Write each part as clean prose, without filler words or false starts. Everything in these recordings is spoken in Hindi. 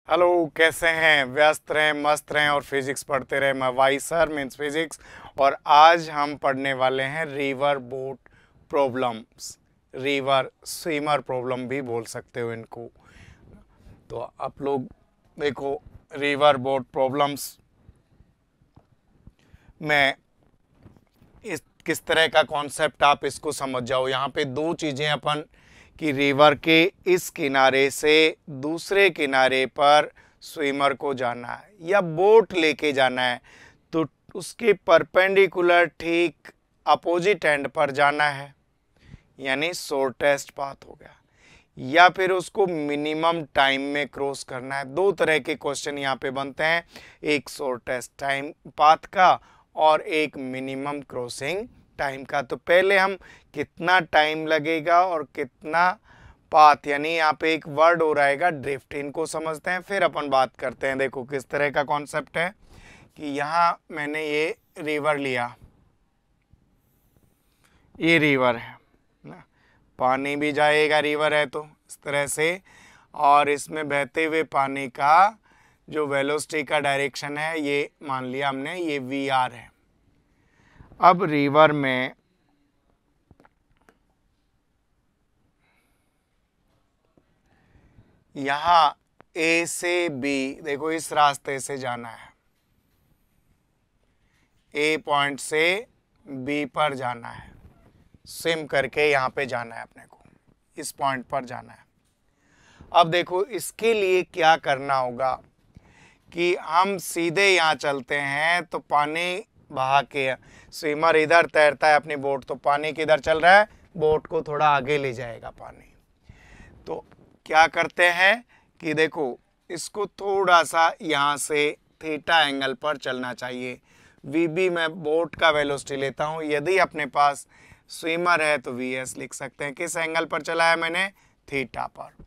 हेलो, कैसे हैं? व्यस्त रहें, मस्त रहें और फिजिक्स पढ़ते रहें। मैं वाई सर मीन्स फिजिक्स। और आज हम पढ़ने वाले हैं river boat problems. River swimmer problem भी बोल सकते हो इनको। तो आप लोग देखो, रिवर बोट प्रॉब्लम्स में इस किस तरह का कॉन्सेप्ट आप इसको समझ जाओ। यहाँ पे दो चीज़ें अपन कि रिवर के इस किनारे से दूसरे किनारे पर स्विमर को जाना है या बोट लेके जाना है, तो उसके परपेंडिकुलर ठीक अपोजिट एंड पर जाना है, यानी शॉर्टेस्ट पाथ हो गया, या फिर उसको मिनिमम टाइम में क्रॉस करना है। दो तरह के क्वेश्चन यहाँ पे बनते हैं, एक शॉर्टेस्ट टाइम पाथ का और एक मिनिमम क्रॉसिंग टाइम का। तो पहले हम कितना टाइम लगेगा और कितना पाथ, यानी यहाँ पे एक वर्ड हो रहेगा ड्रिफ्ट, इनको समझते हैं, फिर अपन बात करते हैं। देखो किस तरह का कॉन्सेप्ट है कि यहाँ मैंने ये रिवर लिया, ये रिवर है ना, पानी भी जाएगा, रिवर है तो इस तरह से, और इसमें बहते हुए पानी का जो वेलोसिटी का डायरेक्शन है ये मान लिया हमने, ये वी आर है। अब रिवर में यहाँ ए से बी, देखो इस रास्ते से जाना है, ए पॉइंट से बी पर जाना है, स्विम करके यहाँ पे जाना है अपने को, इस पॉइंट पर जाना है। अब देखो इसके लिए क्या करना होगा कि हम सीधे यहाँ चलते हैं तो पानी बहा के, स्विमर इधर तैरता है अपनी बोट, तो पानी किधर चल रहा है, बोट को थोड़ा आगे ले जाएगा पानी। तो क्या करते हैं कि देखो इसको थोड़ा सा यहाँ से थीटा एंगल पर चलना चाहिए। वीबी मैं बोट का वेलोसिटी लेता हूँ, यदि अपने पास स्विमर है तो वी एस लिख सकते हैं। किस एंगल पर चला है मैंने, थीटा पर।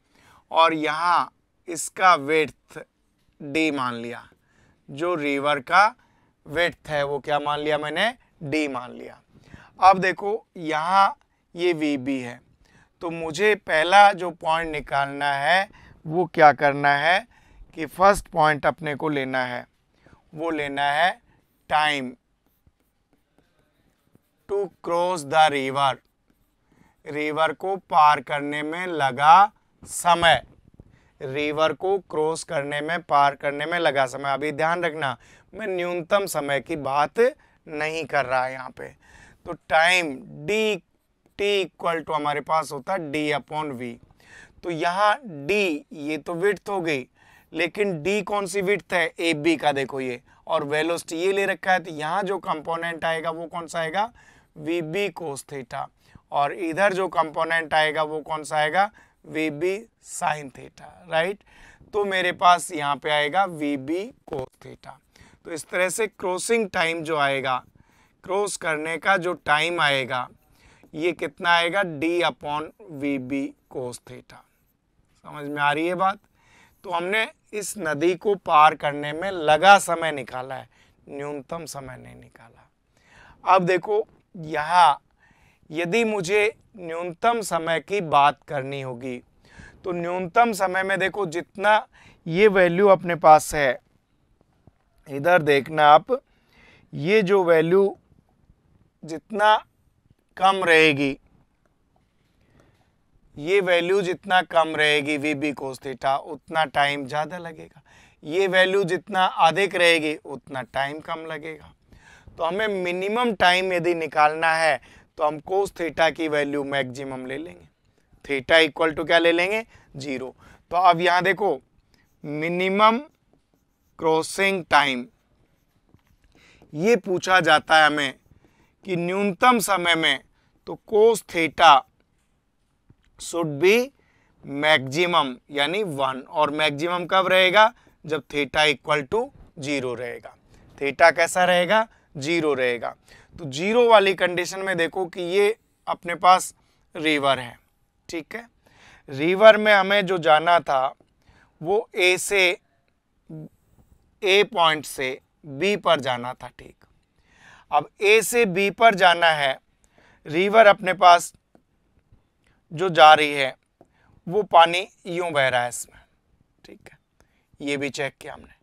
और यहाँ इसका विड्थ डी मान लिया, जो रिवर का विड्थ है वो क्या मान लिया मैंने, डी मान लिया। अब देखो यहाँ ये वी बी है, तो मुझे पहला जो पॉइंट निकालना है वो क्या करना है कि फर्स्ट पॉइंट अपने को लेना है, वो लेना है time to cross the river, river को पार करने में लगा समय, रिवर को क्रॉस करने में, पार करने में लगा समय। अभी ध्यान रखना, मैं न्यूनतम समय की बात नहीं कर रहा यहाँ पे। तो time D, T equal to हमारे पास होता है डी अपॉन वी। तो यहाँ डी ये तो विड्थ हो गई, लेकिन डी कौन सी विड्थ है, ए बी का, देखो ये, और वेलोसिटी ये ले रखा है, तो यहाँ जो कंपोनेंट आएगा वो कौन सा आएगा, वी बी कोस थीटा, और इधर जो कंपोनेंट आएगा वो कौन सा आएगा, V B sine theta, right. तो मेरे पास यहाँ पे आएगा वी बी कोस थीटा। तो इस तरह से क्रॉसिंग टाइम जो आएगा, क्रॉस करने का जो टाइम आएगा, ये कितना आएगा, D upon V B cos theta. समझ में आ रही है बात। तो हमने इस नदी को पार करने में लगा समय निकाला है, न्यूनतम समय नहीं निकाला। अब देखो यहाँ यदि मुझे न्यूनतम समय की बात करनी होगी, तो न्यूनतम समय में देखो जितना ये वैल्यू अपने पास है, इधर देखना आप, ये जो वैल्यू जितना कम रहेगी, ये वैल्यू जितना कम रहेगी वी बी कोस थीटा, उतना टाइम ज़्यादा लगेगा। ये वैल्यू जितना अधिक रहेगी उतना टाइम कम लगेगा। तो हमें मिनिमम टाइम यदि निकालना है तो हम कोस थीटा की वैल्यू मैक्सिमम ले लेंगे, थीटा इक्वल टू क्या ले लेंगे, 0। तो अब यहाँ देखो मिनिमम क्रॉसिंग टाइम, ये पूछा जाता है हमें कि न्यूनतम समय में, तो cos theta should be maximum यानी 1, और मैक्सिमम कब रहेगा, जब थीटा इक्वल टू 0 रहेगा। थीटा कैसा रहेगा, 0 रहेगा। तो 0 वाली कंडीशन में देखो कि ये अपने पास रिवर है, ठीक है। रिवर में हमें जो जाना था वो ए से, ए पॉइंट से बी पर जाना था, ठीक। अब ए से बी पर जाना है, रिवर अपने पास जो जा रही है वो पानी यूं बह रहा है इसमें, ठीक है, ये भी चेक किया हमने,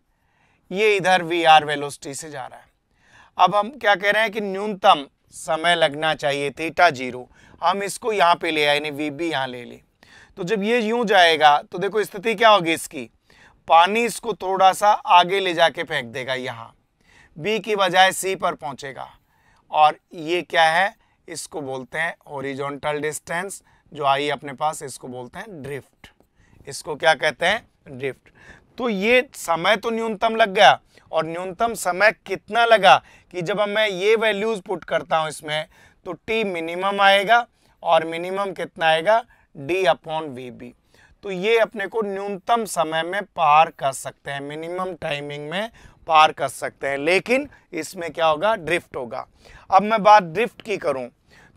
ये इधर वी आर वेलोसिटी से जा रहा है। अब हम क्या कह रहे हैं कि न्यूनतम समय लगना चाहिए थीटा 0, हम इसको यहाँ पे ले आए, यानी वी बी यहाँ ले ली। तो जब ये यूं जाएगा तो देखो स्थिति क्या होगी इसकी, पानी इसको थोड़ा सा आगे ले जाके फेंक देगा, यहाँ बी की बजाय सी पर पहुंचेगा, और ये क्या है, इसको बोलते हैं हॉरिजॉन्टल डिस्टेंस, जो आई अपने पास, इसको बोलते हैं ड्रिफ्ट। इसको क्या कहते हैं, ड्रिफ्ट। तो ये समय तो न्यूनतम लग गया, और न्यूनतम समय कितना लगा कि जब मैं ये वैल्यूज पुट करता हूं इसमें, तो टी मिनिमम आएगा, और मिनिमम कितना आएगा, डी अपॉन वी बी। तो ये अपने को न्यूनतम समय में पार कर सकते हैं, मिनिमम टाइमिंग में पार कर सकते हैं, लेकिन इसमें क्या होगा, ड्रिफ्ट होगा। अब मैं बात ड्रिफ्ट की करूं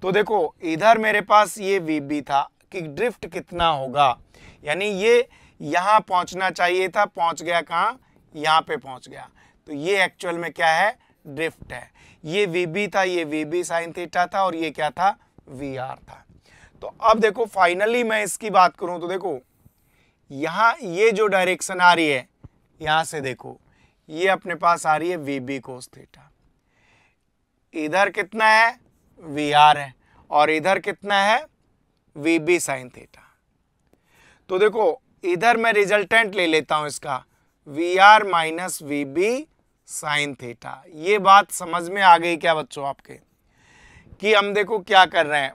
तो देखो इधर मेरे पास ये वी बी था, कि ड्रिफ्ट कितना होगा, यानी ये यहाँ पहुंचना चाहिए था, पहुंच गया कहाँ, यहाँ पे पहुंच गया। तो ये एक्चुअल में क्या है, ड्रिफ्ट है। ये वी बी था, ये वी बी साइन थीटा था, और ये क्या था, वी आर था। तो अब देखो फाइनली मैं इसकी बात करूं तो देखो यहाँ ये जो डायरेक्शन आ रही है, यहाँ से देखो ये अपने पास आ रही है वी बी कोस थीटा, इधर कितना है, वी आर है, और इधर कितना है, वी बी साइन थीटा। तो देखो इधर मैं रिजल्टेंट ले लेता हूं इसका, V R minus V B sine theta. ये बात समझ में आ गई क्या बच्चों आपके, कि हम देखो क्या कर रहे हैं,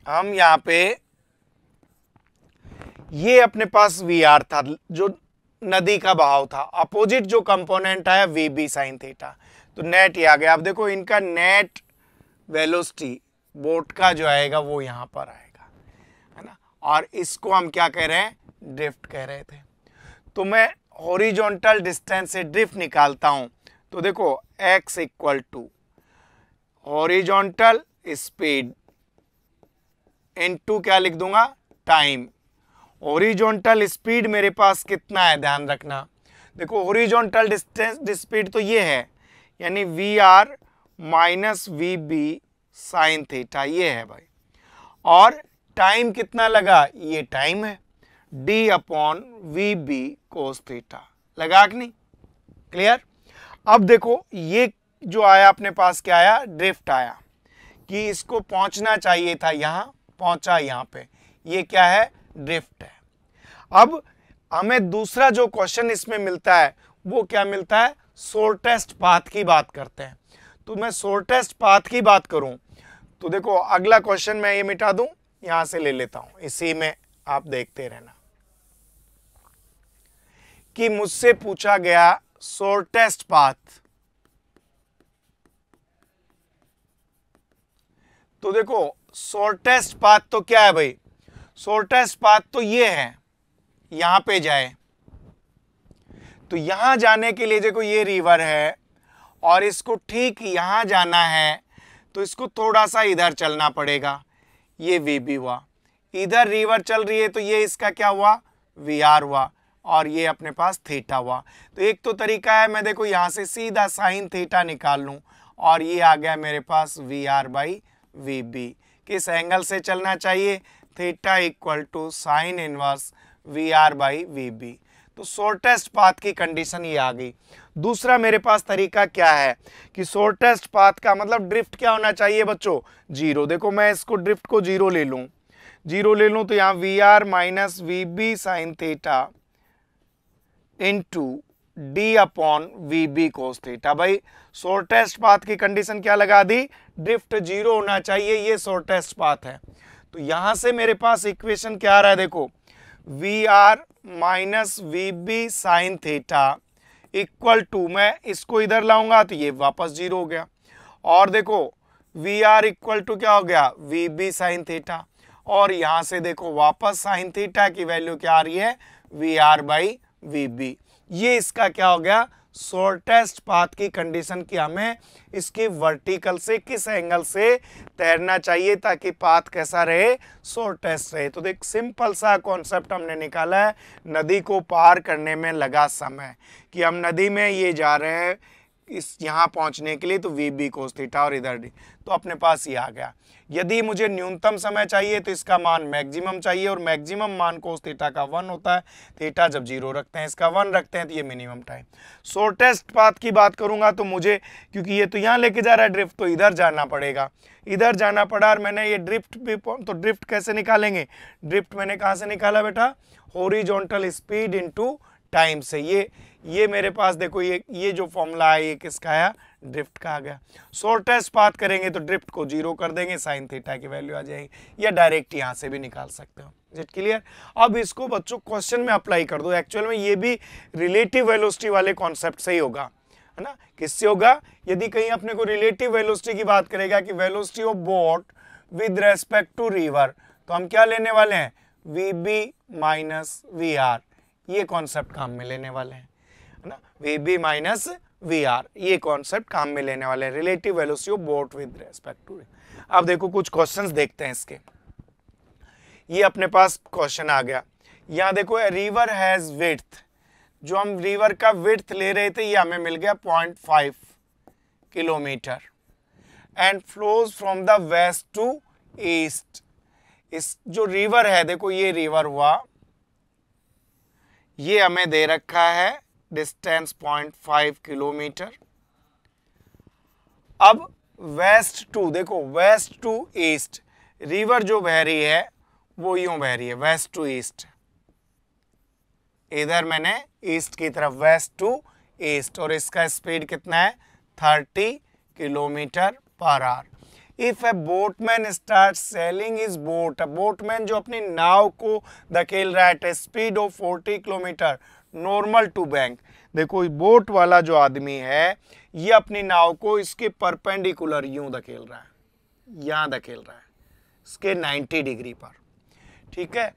हम यहाँ पे ये अपने पास वी आर था, जो नदी का बहाव था, अपोजिट जो कंपोनेंट आया वी बी साइन थीटा, तो नेट ये आ गया। अब देखो इनका नेट वेलोसिटी बोट का जो आएगा वो यहाँ पर आएगा, है ना, और इसको हम क्या कह रहे हैं, ड्रिफ्ट कह रहे थे। तो मैं हॉरिजॉन्टल डिस्टेंस से ड्रिफ्ट निकालता हूँ, तो देखो x equal to horizontal speed into क्या लिख दूंगा, टाइम। हॉरिजॉन्टल स्पीड मेरे पास कितना है, ध्यान रखना, देखो हॉरिजॉन्टल डिस्टेंस स्पीड तो ये है, यानी V R minus V B sine theta, ये है भाई, और टाइम कितना लगा, ये टाइम है, D upon V B cos theta, लगा कि नहीं, क्लियर। अब देखो ये जो आया अपने पास क्या आया, ड्रिफ्ट आया, कि इसको पहुंचना चाहिए था यहाँ, पहुंचा यहाँ पे, ये क्या है, ड्रिफ्ट है। अब हमें दूसरा जो क्वेश्चन इसमें मिलता है वो क्या मिलता है, शॉर्टेस्ट पाथ की बात करते हैं। तो मैं शॉर्टेस्ट पाथ की बात करूं तो देखो अगला क्वेश्चन मैं ये मिटा दूं, यहां से ले लेता हूं, इसी में आप देखते रहना, कि मुझसे पूछा गया शॉर्टेस्ट पाथ। तो देखो शॉर्टेस्ट पाथ तो क्या है भाई, शॉर्टेस्ट पाथ तो ये है, यहां पे जाए, तो यहां जाने के लिए देखो ये रिवर है, और इसको ठीक यहां जाना है, तो इसको थोड़ा सा इधर चलना पड़ेगा, ये वी बी हुआ, इधर रिवर चल रही है तो ये इसका क्या हुआ, वी आर हुआ, और ये अपने पास थीटा हुआ। तो एक तो तरीका है, मैं देखो यहाँ से सीधा साइन थीटा निकाल लूँ, और ये आ गया मेरे पास V R by V B. किस एंगल से चलना चाहिए, theta equal to sine inverse V R by V B. तो शॉर्टेस्ट पाथ की कंडीशन ये आ गई। दूसरा मेरे पास तरीका क्या है कि शॉर्टेस्ट पाथ का मतलब ड्रिफ्ट क्या होना चाहिए बच्चों, जीरो। देखो मैं इसको ड्रिफ्ट को जीरो ले लूँ, तो यहाँ V R minus V B sine theta into D upon V B cos theta. भाई शॉर्टेस्ट पाथ की कंडीशन क्या लगा दी, ड्रिफ्ट जीरो होना चाहिए, ये शॉर्टेस्ट पाथ है। तो यहां से मेरे पास इक्वेशन क्या आ रहा है, देखो V R minus V B sine theta equal to, मैं इसको इधर लाऊंगा तो ये वापस जीरो हो गया, और देखो वी आर इक्वल टू क्या हो गया, वी बी साइन थीटा, और यहां से देखो वापस साइन थीटा की वैल्यू क्या आ रही है, V R by V B. ये इसका क्या हो गया, शॉर्टेस्ट पाथ की कंडीशन की हमें इसकी वर्टिकल से किस एंगल से तैरना चाहिए ताकि पाथ कैसा रहे, शॉर्टेस्ट रहे। तो देख सिंपल सा कॉन्सेप्ट हमने निकाला है, नदी को पार करने में लगा समय, कि हम नदी में ये जा रहे हैं, इस यहाँ पहुँचने के लिए, तो वी बी कोस थीटा और इधर डी, तो अपने पास ये आ गया। यदि मुझे न्यूनतम समय चाहिए तो इसका मान मैक्सिमम चाहिए, और मैक्सिमम मान कोस थीटा का 1 होता है। थीटा जब 0 रखते हैं, इसका 1 रखते हैं, तो ये मिनिमम टाइम। शॉर्टेस्ट पाथ की बात करूंगा तो मुझे, क्योंकि ये तो यहाँ लेके जा रहा है ड्रिफ्ट, तो इधर जाना पड़ेगा, इधर जाना पड़ा, और मैंने ये ड्रिफ्ट भी, तो ड्रिफ्ट कैसे निकालेंगे? ड्रिफ्ट मैंने कहाँ से निकाला बेटा? हॉरिजॉन्टल स्पीड इनटू टाइम से। ये मेरे पास देखो, ये जो फॉर्मूला है ये किसका आया? ड्रिफ्ट का आ गया। शॉर्टेस्ट पाथ करेंगे तो ड्रिफ्ट को 0 कर देंगे, साइन थीटा की वैल्यू आ जाएगी, या डायरेक्ट यहाँ से भी निकाल सकते हो। It clear? अब इसको बच्चों क्वेश्चन में अप्लाई कर दो। एक्चुअल में ये भी रिलेटिव वेलोसिटी वाले कॉन्सेप्ट से ही होगा, है ना? किससे होगा? यदि कहीं अपने को रिलेटिव वेलोसिटी की बात करेगा कि velocity of boat with respect to river, तो हम क्या लेने वाले हैं? VB माइनस VR, ये कॉन्सेप्ट काम में लेने वाले हैं, है ना? VB माइनस VR, ये कॉन्सेप्ट काम में लेने वाले हैं, relative velocity of boat with respect to. अब देखो कुछ क्वेश्चंस देखते हैं इसके। ये अपने पास क्वेश्चन आ गया, यहाँ देखो, रिवर हैज विड्थ, जो हम रिवर का विड्थ ले रहे थे ये हमें मिल गया 0.5 kilometre, and flows from the west to east. इस जो रिवर है, देखो ये रिवर हुआ, ये हमें दे रखा है डिस्टेंस 0.5 किलोमीटर। अब वेस्ट टू, देखो वेस्ट टू ईस्ट, रिवर जो बह रही है वो यूं बह रही है वेस्ट टू ईस्ट, इधर मैंने ईस्ट की तरफ, वेस्ट टू ईस्ट, और इसका स्पीड कितना है? 30 kilometre per hour. If a boatman start sailing his boat, boatman जो अपनी नाव को धकेल रहा है at speed of 40 kilometre normal to bank. देखो बोट वाला जो आदमी है ये अपनी नाव को इसके परपेंडिकुलर यूं धकेल रहा है, यहां धकेल रहा है, इसके 90 डिग्री पर, ठीक है?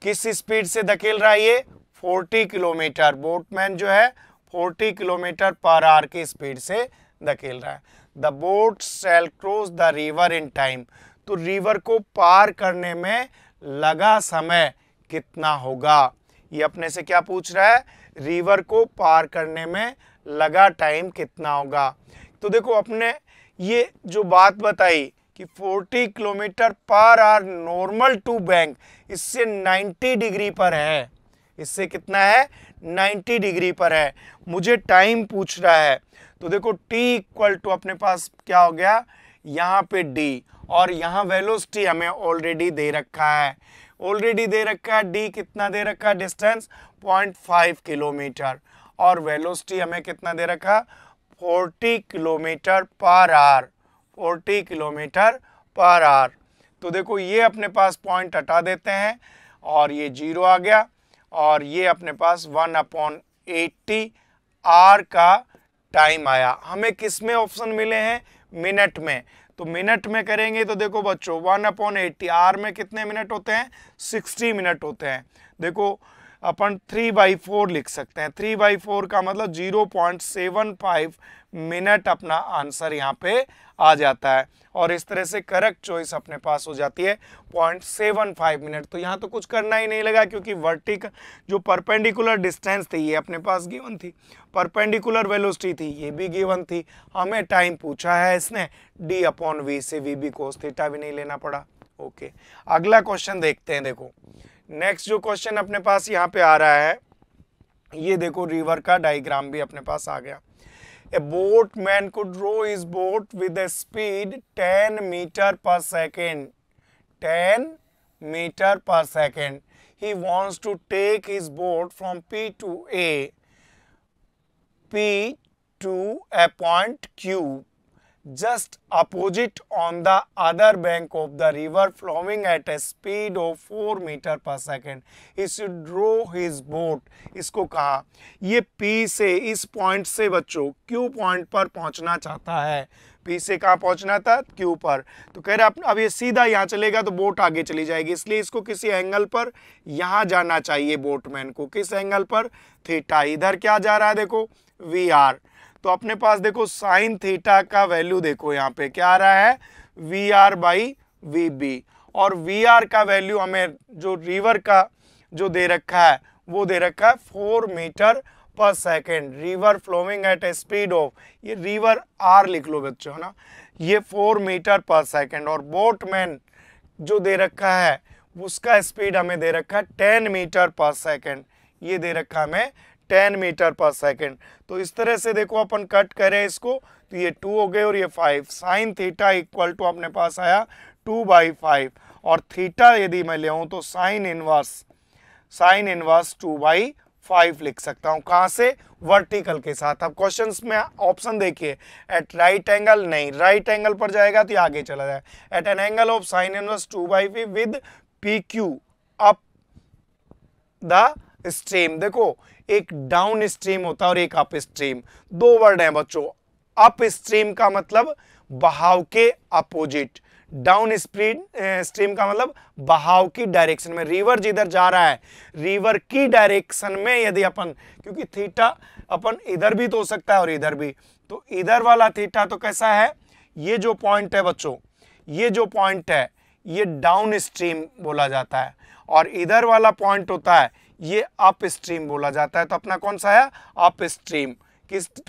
किस स्पीड से धकेल रहा है ये? 40 किलोमीटर। बोटमैन जो है 40 किलोमीटर पर आवर की स्पीड से धकेल रहा है। The boat shall cross the river in time, तो रिवर को पार करने में लगा समय कितना होगा? ये अपने से क्या पूछ रहा है? रिवर को पार करने में लगा टाइम कितना होगा। तो देखो अपने ये जो बात बताई कि 40 kilometre per our normal to bank, इससे 90 डिग्री पर है, इससे कितना है? 90 डिग्री पर है। मुझे टाइम पूछ रहा है, तो देखो t इक्वल टू अपने पास क्या हो गया? यहाँ पे d, और यहाँ वेलोसिटी हमें ऑलरेडी दे रखा है, ऑलरेडी दे रखा है d कितना दे रखा है? डिस्टेंस 0.5 किलोमीटर, और वेलोसिटी हमें कितना दे रखा? 40 kilometre per our, 40 kilometre per our. तो देखो ये अपने पास पॉइंट हटा देते हैं, और ये 0 आ गया, और ये अपने पास 1/80 आर का टाइम आया। हमें किस में ऑप्शन मिले हैं? मिनट में। तो मिनट में करेंगे तो देखो बच्चों 1/80 आर में कितने मिनट होते हैं? 60 मिनट होते हैं। देखो अपन 3/4 लिख सकते हैं, 3/4 का मतलब 0.75 मिनट अपना आंसर यहाँ पे आ जाता है, और इस तरह से करेक्ट चॉइस अपने पास हो जाती है 0.75 मिनट। तो यहाँ तो कुछ करना ही नहीं लगा, क्योंकि वर्टिकल जो परपेंडिकुलर डिस्टेंस थी ये अपने पास गिवन थी, परपेंडिकुलर वेलोसिटी थी ये भी गिवन थी, हमें टाइम पूछा है इसने, d/v से VB cos थीटा भी नहीं लेना पड़ा। ओके, अगला क्वेश्चन देखते हैं। देखो नेक्स्ट जो क्वेश्चन अपने पास यहाँ पे आ रहा है, ये देखो रिवर का डायग्राम भी अपने पास आ गया। A boatman could row his boat with a speed 10 meter per second. 10 meter per second. He wants to take his boat from P to a point Q, just opposite on the other bank of the river, flowing at a speed of 4 meter per second. He should row his boat. इसको कहा ये P से, इस पॉइंट से बच्चों Q पॉइंट पर पहुंचना चाहता है। P से कहाँ पहुंचना था? Q पर। तो कह रहे अब ये सीधा यहाँ चलेगा तो बोट आगे चली जाएगी, इसलिए इसको किसी एंगल पर यहाँ जाना चाहिए बोटमैन को। किस एंगल पर? थीटा। इधर क्या जा रहा है? देखो VR। तो अपने पास देखो साइन थीटा का वैल्यू देखो यहाँ पे क्या आ रहा है? VR/VB, और VR का वैल्यू हमें जो रिवर का जो दे रखा है वो दे रखा है 4 metre per second, river flowing at a speed of, ये रिवर आर लिख लो बच्चों, है ना, ये 4 मीटर पर सेकेंड, और बोटमैन जो दे रखा है उसका स्पीड हमें दे रखा है 10 मीटर पर सेकेंड, ये दे रखा है हमें 10 मीटर पर सेकेंड। तो इस तरह से देखो अपन कट करें इसको, तो ये 2 हो गए और ये 5, साइन थीटा इक्वल टू अपने पास आया 2/5, और थीटा यदि मैं ले आऊं तो साइन इनवर्स 2/5 लिख सकता हूं। कहां से? वर्टिकल के साथ। अब क्वेश्चंस में ऑप्शन देखिए, एट राइट एंगल, नहीं, राइट एंगल पर जाएगा तो आगे चला जाए, at an angle of sine inverse 2/5 with PQ up the stream. देखो एक डाउन स्ट्रीम होता है और एक अप स्ट्रीम, दो वर्ड हैं बच्चों। अप स्ट्रीम का मतलब बहाव के अपोजिट, डाउन स्ट्रीम का मतलब बहाव की डायरेक्शन में। रिवर जिधर जा रहा है, रिवर की डायरेक्शन में यदि अपन, क्योंकि थीटा अपन इधर भी तो हो सकता है और इधर भी, तो इधर वाला थीटा तो कैसा है, ये जो पॉइंट है बच्चों, ये जो पॉइंट है ये डाउन स्ट्रीम बोला जाता है, और इधर वाला पॉइंट होता है ये अप स्ट्रीम बोला जाता है। तो अपना कौन सा है? Up stream.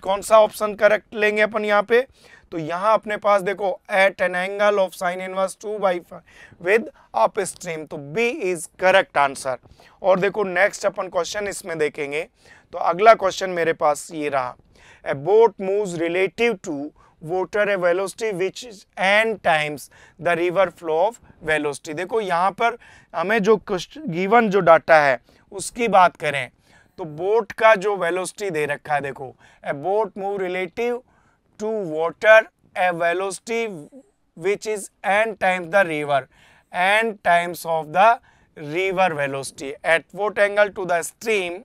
कौन सा ऑप्शन करेक्ट लेंगे अपन यहाँ पे? तो यहाँ अपने पास देखो, at an angle of sine inverse 2/5 with up stream, तो बी इज करेक्ट आंसर। और देखो नेक्स्ट अपन क्वेश्चन इसमें देखेंगे, तो अगला क्वेश्चन मेरे पास ये रहा, a boat moves relative to water a velocity which is n times the river flow of velocity। देखो यहाँ पर हमें जो गिवन जो डाटा है उसकी बात करें, तो बोट का जो वेलोसिटी दे रखा है, देखो a boat move relative to water a velocity which is n times the river, n times of the river velocity at what angle to the stream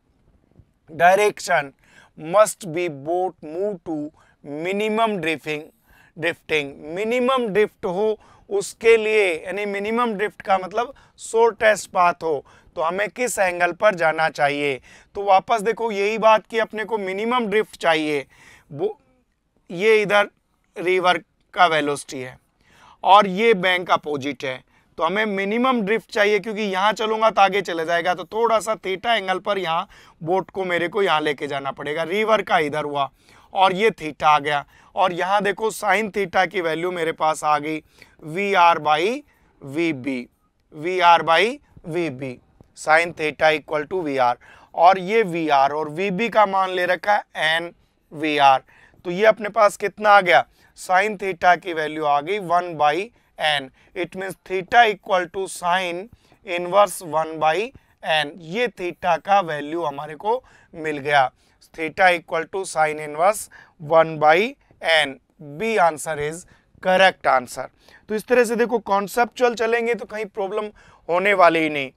direction must be boat move to minimum drifting, minimum drift हो उसके लिए, यानी मिनिमम ड्रिफ्ट का मतलब शॉर्टेस्ट पाथ हो, तो हमें किस एंगल पर जाना चाहिए? तो वापस देखो यही बात कि अपने को मिनिमम ड्रिफ्ट चाहिए, वो ये इधर रिवर का वेलोसिटी है और ये बैंक अपोजिट है, तो हमें मिनिमम ड्रिफ्ट चाहिए, क्योंकि यहाँ चलूंगा तो आगे चले जाएगा, तो थोड़ा सा थीटा एंगल पर यहाँ बोट को मेरे को यहाँ लेके जाना पड़ेगा। रिवर का इधर हुआ और ये थीटा आ गया, और यहाँ देखो साइन थीटा की वैल्यू मेरे पास आ गई VR/VB, sine theta equal to VR, और ये VR और VB का मान ले रखा है NVR, तो ये अपने पास कितना आ गया? साइन थीटा की वैल्यू आ गई 1/n, it means theta equal to sine inverse 1/n, ये थीटा का वैल्यू हमारे को मिल गया, theta equal to sine inverse 1/n। B answer is correct answer. तो इस तरह से देखो कॉन्सेप्चुअल चलेंगे तो कहीं प्रॉब्लम होने वाली ही नहीं।